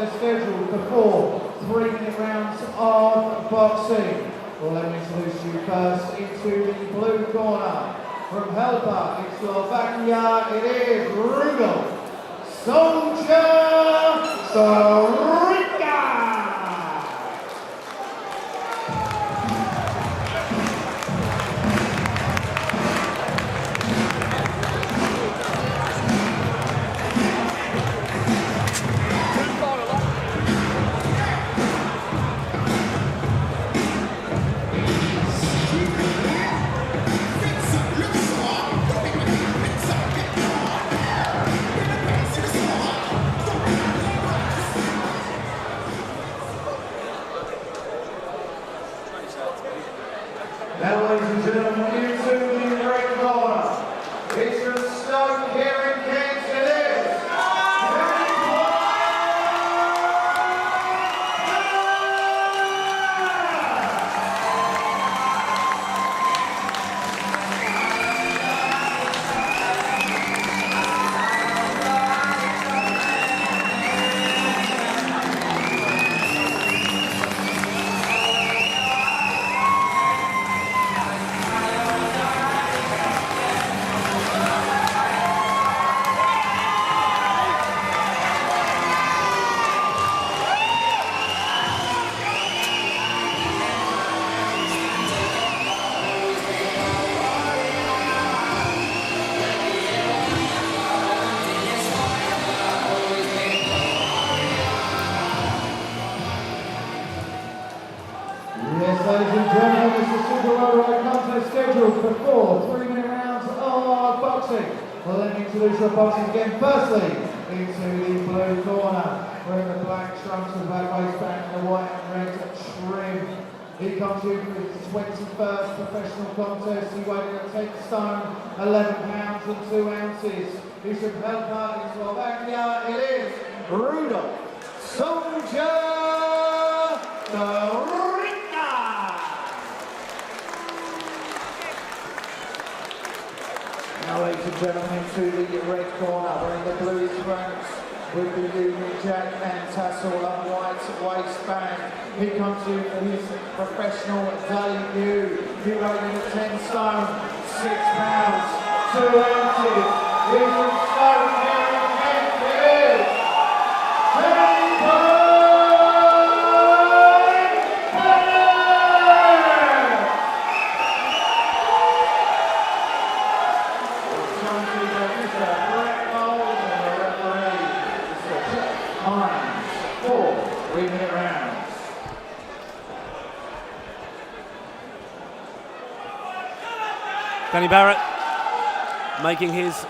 contest scheduled for 4 3-minute rounds of boxing. Well, let me introduce you first into the blue corner. From Helpa in Slovakia, it is Rudolf Durica. Now, ladies and gentlemen, into the red corner. It's from Stoke here in Kent. It is Yes, ladies and gentlemen, this is super welterweight contest scheduled for 4 3-minute rounds of boxing. Well, let me introduce your boxing again. Firstly, into the blue corner, wearing the black trunks with black waistband and the white and red trim. He comes in for his 21st professional contest. He weighed at 10 stone, 11 pounds and 2 ounces. He's from Helpa in Slovakia. It is Rudolf Soldier Durica. Now, ladies and gentlemen, to the red corner, wearing the blue trunks with the Union Jack and tassel and white waistband. He comes in for his professional debut. He weighed in at 10 stone, 6 pounds, 2 ounces. He's from Stoke here in Kent. It is times 4 3-minute rounds. Danny Barrett making his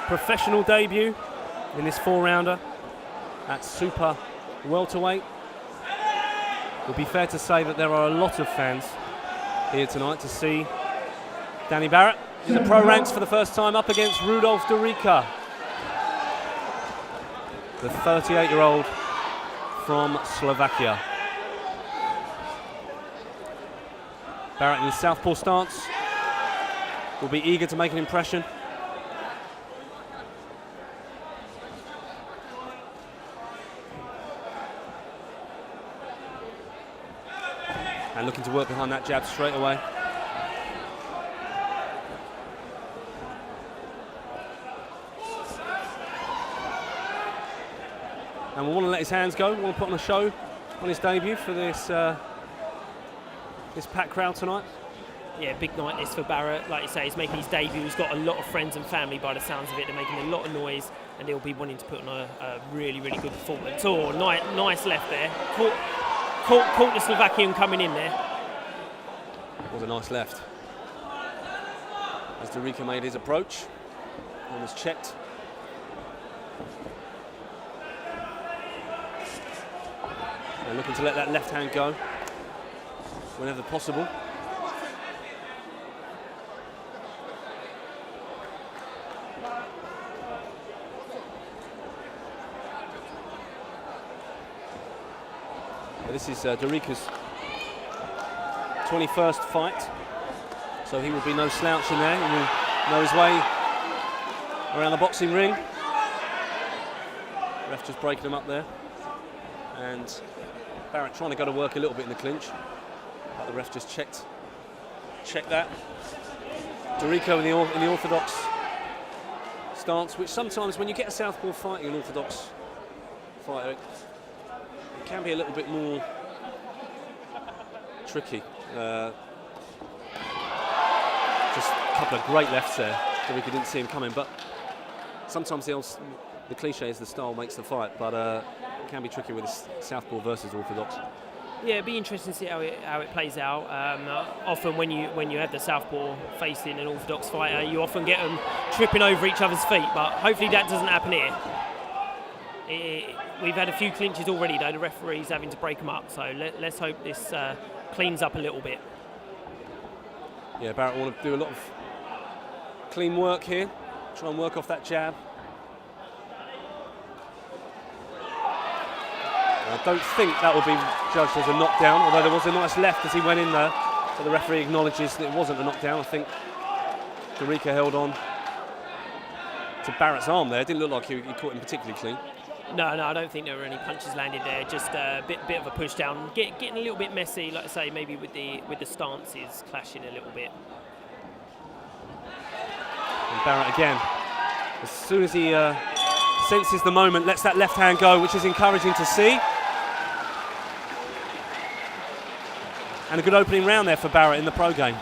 professional debut in this 4-rounder at super welterweight. It would be fair to say that there are a lot of fans here tonight to see Danny Barrett in the pro ranks for the first time up against Rudolf Durica, the 38-year-old from Slovakia. Barrett in his southpaw stance will be eager to make an impression. And looking to work behind that jab straight away. And we want to let his hands go. We want to put on a show on his debut for this this packed crowd tonight. Yeah, big night this for Barrett. Like you say, he's making his debut. He's got a lot of friends and family by the sounds of it. They're making a lot of noise, and he'll be wanting to put on a really, really good performance. Oh, nice left there. Caught the Slovakian coming in there. Was a nice left. As Durica made his approach and was checked. And looking to let that left hand go whenever possible. But this is Durica's 21st fight, so he will be no slouch in there. He will know his way around the boxing ring. Ref just breaking him up there. And Barrett trying to go to work a little bit in the clinch, but the ref just checked that. Durica in the orthodox stance, which sometimes when you get a southpaw fighting an orthodox fighter, it can be a little bit more tricky. Just a couple of great lefts there. Durica didn't see him coming, but sometimes the cliche is the style makes the fight, but it can be tricky with this southpaw versus orthodox. Yeah, it'd be interesting to see how it plays out. Often when you have the southpaw facing an orthodox fighter, you often get them tripping over each other's feet, but hopefully that doesn't happen here. We've had a few clinches already though, the referee's having to break them up, so let's hope this cleans up a little bit. Yeah, Barrett want to do a lot of clean work here, try and work off that jab. I don't think that will be judged as a knockdown, although there was a nice left as he went in there, so the referee acknowledges that it wasn't a knockdown. I think Durica held on to Barrett's arm there. It didn't look like he caught him particularly clean. No, I don't think there were any punches landed there. Just a bit of a push down, getting a little bit messy. Like I say, maybe with the stances clashing a little bit. And Barrett again, as soon as he senses the moment, lets that left hand go, which is encouraging to see. And a good opening round there for Barrett in the pro game.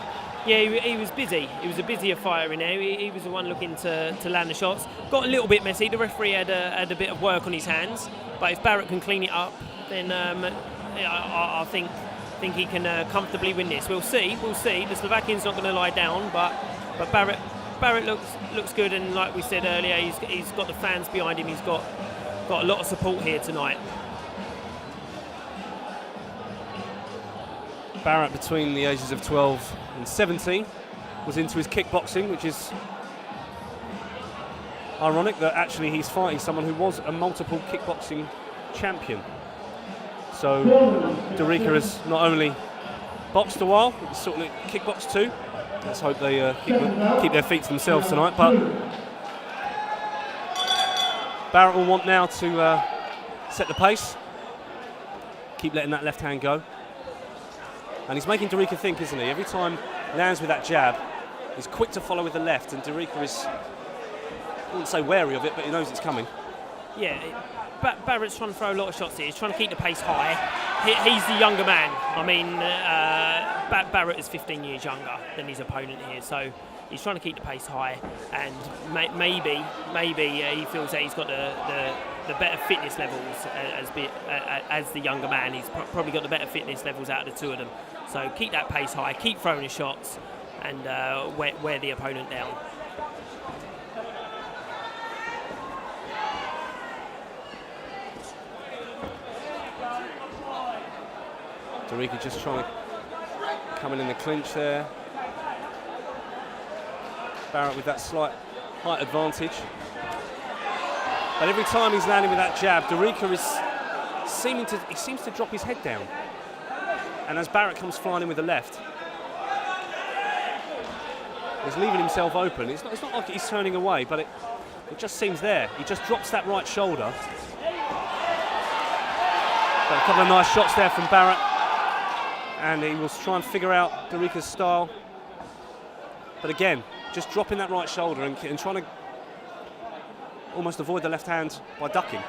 Yeah, he was busy. He was a busier fighter in there. He was the one looking to land the shots. Got a little bit messy. The referee had a bit of work on his hands. But if Barrett can clean it up, then I think he can comfortably win this. We'll see. The Slovakian's not going to lie down, but Barrett looks good. And like we said earlier, he's got the fans behind him. He's got a lot of support here tonight. Barrett, between the ages of 12 and 17, was into his kickboxing, which is ironic that actually he's fighting someone who was a multiple kickboxing champion. So Durica has not only boxed a while, but sort of kickboxed too. Let's hope they keep their feet to themselves tonight. But Barrett will want now to set the pace, keep letting that left hand go. And he's making Durica think, isn't he? Every time he lands with that jab, he's quick to follow with the left, and Durica is, I wouldn't say wary of it, but he knows it's coming. Yeah, Barrett's trying to throw a lot of shots here. He's trying to keep the pace high. He's the younger man. I mean, Barrett is 15 years younger than his opponent here, so he's trying to keep the pace high, and maybe he feels that he's got the better fitness levels as the younger man. He's probably got the better fitness levels out of the two of them. So keep that pace high, keep throwing the shots, and wear the opponent down. Durica just trying to come in the clinch there. Barrett with that slight height advantage. But every time he's landing with that jab, Durica seems to drop his head down. And as Barrett comes flying in with the left, he's leaving himself open. It's not like he's turning away, but it just seems there. He just drops that right shoulder. But a couple of nice shots there from Barrett. And he will try and figure out Durica's style. But again, just dropping that right shoulder and trying to almost avoid the left hand by ducking.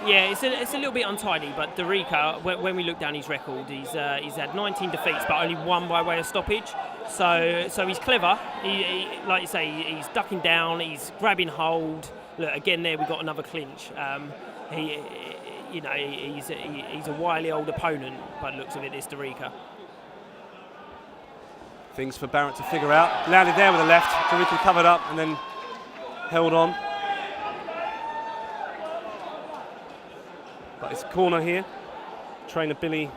Yeah, it's a little bit untidy, but Durica, when we look down his record, he's had 19 defeats, but only one by way of stoppage. So he's clever. He like you say, he's ducking down, he's grabbing hold. Look, again there we've got another clinch. He's a wily old opponent, but looks of it, this Durica. Things for Barrett to figure out. Landed there with the left. Durica covered up and then held on. But it's a corner here. Trainer Billy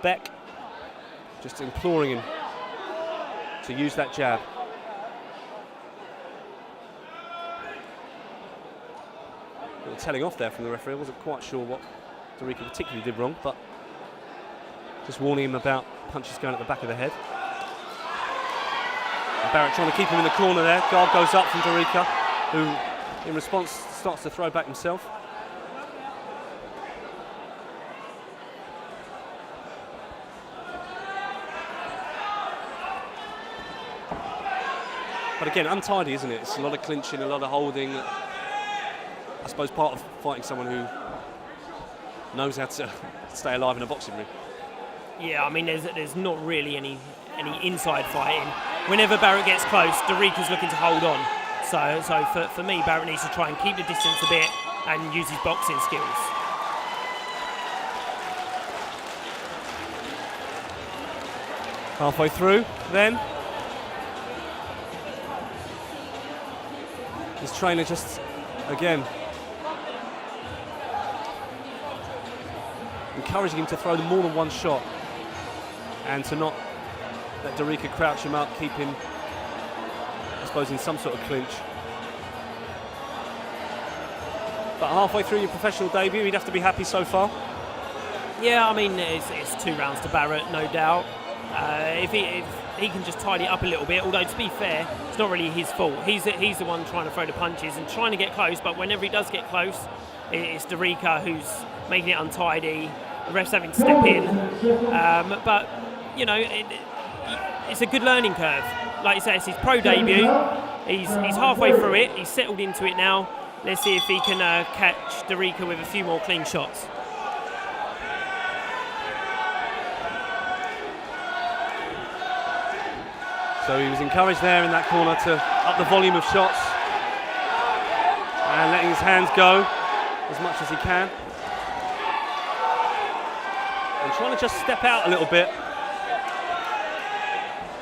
Beck just imploring him to use that jab. A little telling off there from the referee. I wasn't quite sure what Durica particularly did wrong, but just warning him about punches going at the back of the head. And Barrett trying to keep him in the corner there. Guard goes up from Durica, who in response starts to throw back himself. But again, untidy, isn't it? It's a lot of clinching, a lot of holding. I suppose part of fighting someone who knows how to stay alive in a boxing ring. Yeah, I mean, there's not really any inside fighting. Whenever Barrett gets close, Durica's looking to hold on. So for me, Barrett needs to try and keep the distance a bit and use his boxing skills. Halfway through, then. His trainer just, again, encouraging him to throw more than one shot and to not let Durica crouch him up, keep him, I suppose, in some sort of clinch. But halfway through your professional debut, he'd have to be happy so far. Yeah, I mean, it's 2 rounds to Barrett, no doubt. If he can just tidy it up a little bit, although to be fair, it's not really his fault. He's the one trying to throw the punches and trying to get close, but whenever he does get close, it's Durica who's making it untidy, the ref's having to step in. But, you know, it's a good learning curve. Like you say, it's his pro debut. He's halfway through it, he's settled into it now. Let's see if he can catch Durica with a few more clean shots. So he was encouraged there in that corner to up the volume of shots and letting his hands go as much as he can. And trying to just step out a little bit.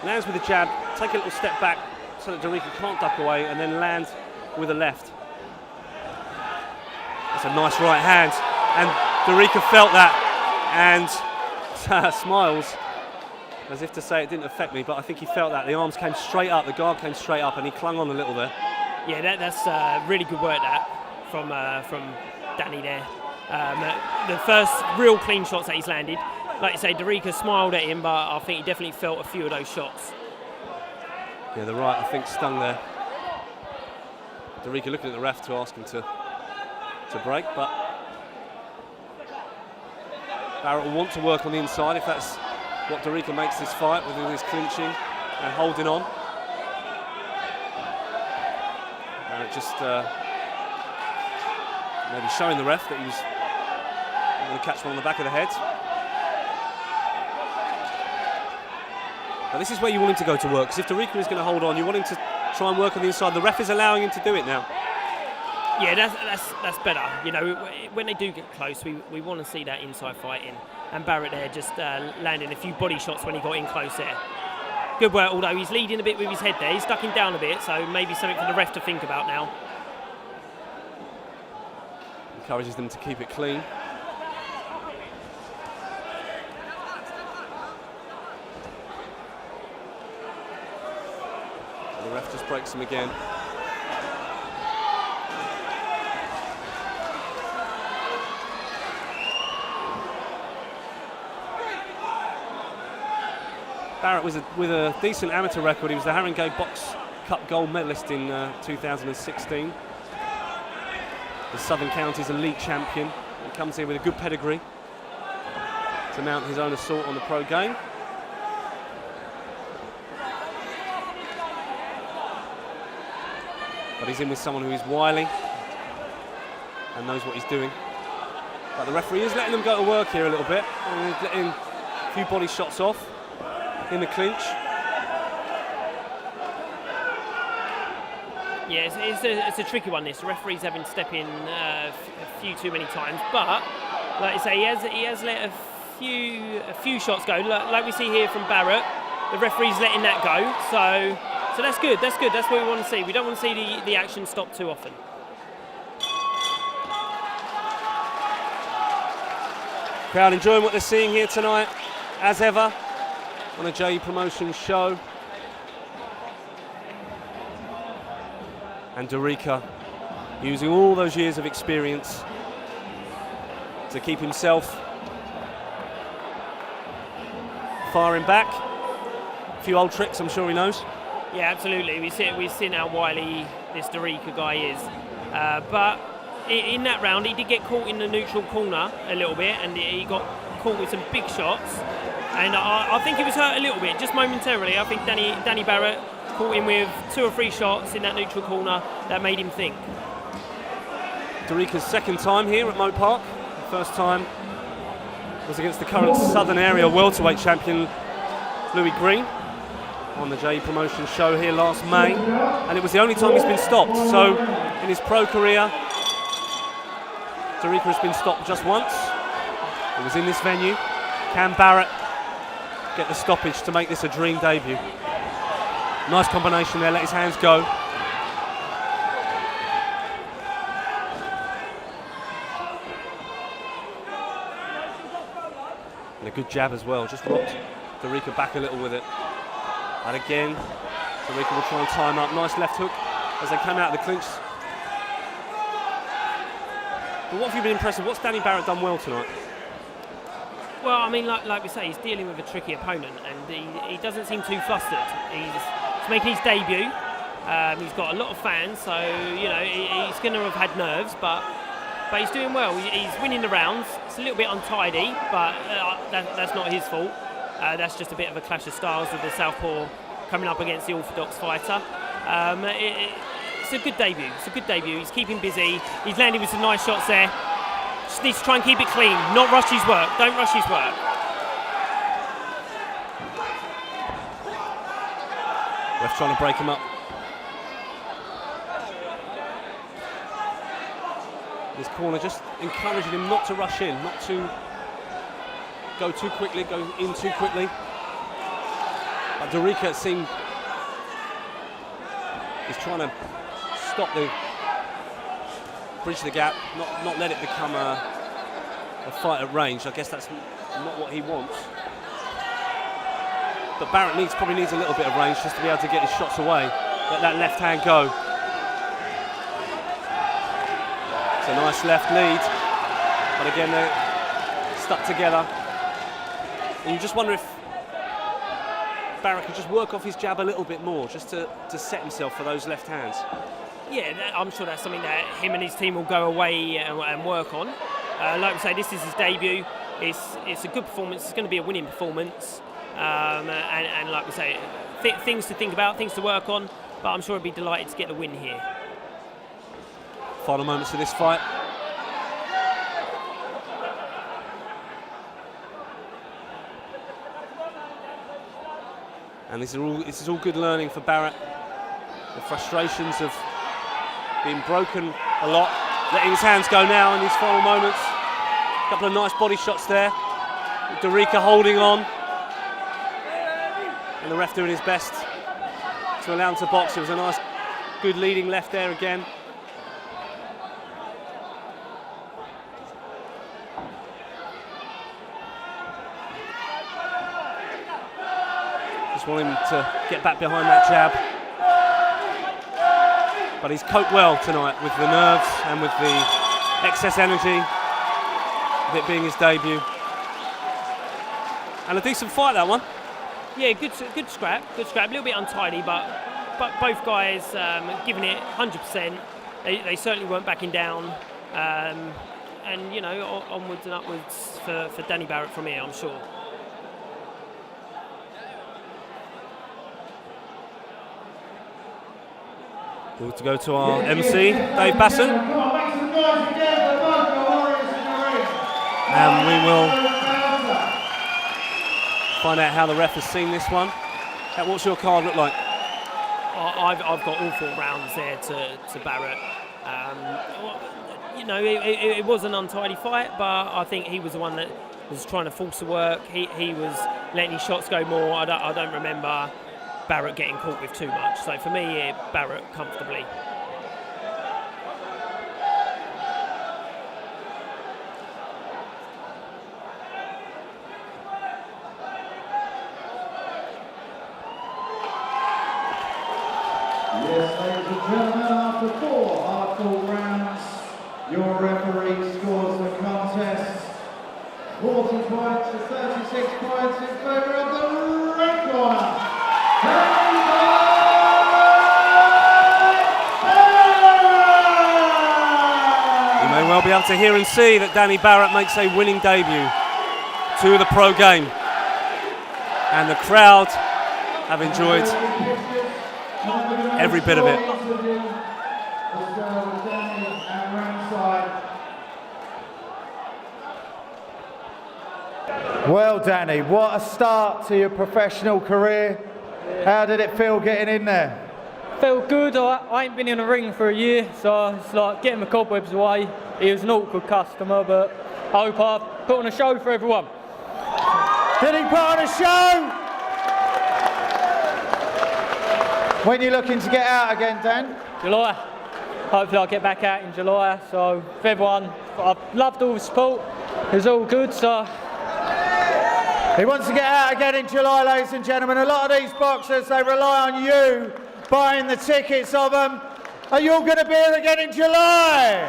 Lands with a jab, take a little step back so that Durica can't duck away, and then land with a left. That's a nice right hand, and Durica felt that and smiles as if to say it didn't affect me, but I think he felt that. The arms came straight up, the guard came straight up, and he clung on a little there. Yeah, that's really good work that from Danny there. The first real clean shots that he's landed, like you say, Durica smiled at him, but I think he definitely felt a few of those shots. Yeah, the right, I think, stung there. Durica looking at the ref to ask him to break, but Barrett will want to work on the inside if that's what Durica makes this fight, with his clinching and holding on. And it just maybe showing the ref that he was going to catch one on the back of the head. But this is where you want him to go to work, because if Durica is going to hold on, you want him to try and work on the inside. The ref is allowing him to do it now. Yeah, that's better. You know, when they do get close, we want to see that inside fighting. And Barrett there just landing a few body shots when he got in close there. Good work, although he's leading a bit with his head there. He's ducking down a bit, so maybe something for the ref to think about now. Encourages them to keep it clean. The ref just breaks him again. Barrett was with a decent amateur record. He was the Haringey Box Cup gold medalist in 2016. The Southern Counties elite champion. He comes here with a good pedigree to mount his own assault on the pro game. But he's in with someone who is wily and knows what he's doing. But the referee is letting them go to work here a little bit, and he's letting a few body shots off in the clinch. Yeah, it's a tricky one, this. The referee's having to step in a few too many times, but like you say, he has let a few shots go. Like we see here from Barrett, the referee's letting that go. So that's good. That's good. That's what we want to see. We don't want to see the action stop too often. Crowd enjoying what they're seeing here tonight, as ever, on a JE Promotions show. And Durica using all those years of experience to keep himself firing back. A few old tricks, I'm sure he knows. Yeah, absolutely. We've seen how wily this Durica guy is. But in that round, he did get caught in the neutral corner a little bit, and he got caught with some big shots. And I think he was hurt a little bit, just momentarily. I think Danny Barrett caught him with 2 or 3 shots in that neutral corner that made him think. Durica's second time here at Moat Park. The first time was against the current Southern Area welterweight champion Louis Green on the JE Promotion show here last May, and it was the only time he's been stopped. So in his pro career, Durica has been stopped just once. It was in this venue. Can Barrett get the stoppage to make this a dream debut? Nice combination there, let his hands go. And a good jab as well, just rocked Durica back a little with it. And again, Durica will try and tie him up. Nice left hook as they came out of the clinch. But what have you been impressed with? What's Danny Barrett done well tonight? Well, I mean, like we say, he's dealing with a tricky opponent, and he doesn't seem too flustered. He's making his debut. He's got a lot of fans, so you know he's going to have had nerves, but he's doing well. He's winning the rounds. It's a little bit untidy, but that's not his fault. That's just a bit of a clash of styles with the southpaw coming up against the orthodox fighter. It's a good debut. It's a good debut. He's keeping busy. He's landing with some nice shots there. Just needs to try and keep it clean, not rush his work. Don't rush his work. Ref trying to break him up. This corner just encouraging him not to rush in, not to go too quickly, go in too quickly. But Durica, it seemed, is trying to stop bridge the gap, not let it become a fight at range. I guess that's not what he wants. But Barrett probably needs a little bit of range just to be able to get his shots away. Let that left hand go. It's a nice left lead, but again they're stuck together. And you just wonder if Barrett could just work off his jab a little bit more, just to set himself for those left hands. Yeah, I'm sure that's something that him and his team will go away and work on. Like we say, this is his debut. It's a good performance. It's going to be a winning performance. And like we say, things to think about, things to work on. But I'm sure he'll be delighted to get the win here. Final moments of this fight. And this is all good learning for Barrett. The frustrations of being broken a lot, letting his hands go now in these final moments. A couple of nice body shots there. Durica holding on. And the ref doing his best to allow him to box. It was a nice, good leading left there again. Just want him to get back behind that jab. But he's coped well tonight with the nerves and with the excess energy of it being his debut. And a decent fight, that one. Yeah, good scrap, a little bit untidy, but both guys giving it 100%. They certainly weren't backing down, and you know, onwards and upwards for Danny Barrett from here, I'm sure. We'll to go to our MC, Dave Basson. And we will find out how the ref has seen this one. What's your card look like? I've got all 4 rounds there to Barrett. You know, it was an untidy fight, but I think he was the one that was trying to force the work. He was letting his shots go more. I don't remember Barrett getting caught with too much. So for me, Barrett comfortably. Yes, ladies and gentlemen, after 4 hardcore rounds, your referee scores the contest 40 points to 36 points in favour of the red corner. You may well be able to hear and see that Danny Barrett makes a winning debut to the pro game. And the crowd have enjoyed Every bit of it. Well, Danny, what a start to your professional career. How did it feel getting in there? Felt good. I ain't been in a ring for a year, so it's like getting the cobwebs away. He was an awkward customer, but I hope I put on a show for everyone. Did he put on a show? When you looking to get out again, Dan? July. Hopefully I'll get back out in July. So for everyone, I've loved all the support. It was all good, so. He wants to get out again in July, ladies and gentlemen. A lot of these boxers, they rely on you buying the tickets of them. Are you all going to be here again in July?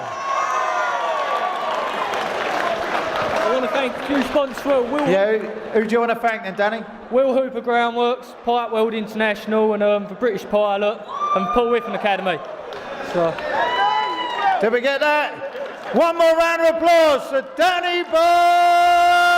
I want to thank a few sponsors. Will. Yeah, who do you want to thank then, Danny? Will Hooper Groundworks, Pipe World International, and the British Pilot, and Paul Whiffen Academy. So. Did we get that? One more round of applause for Danny Barrett.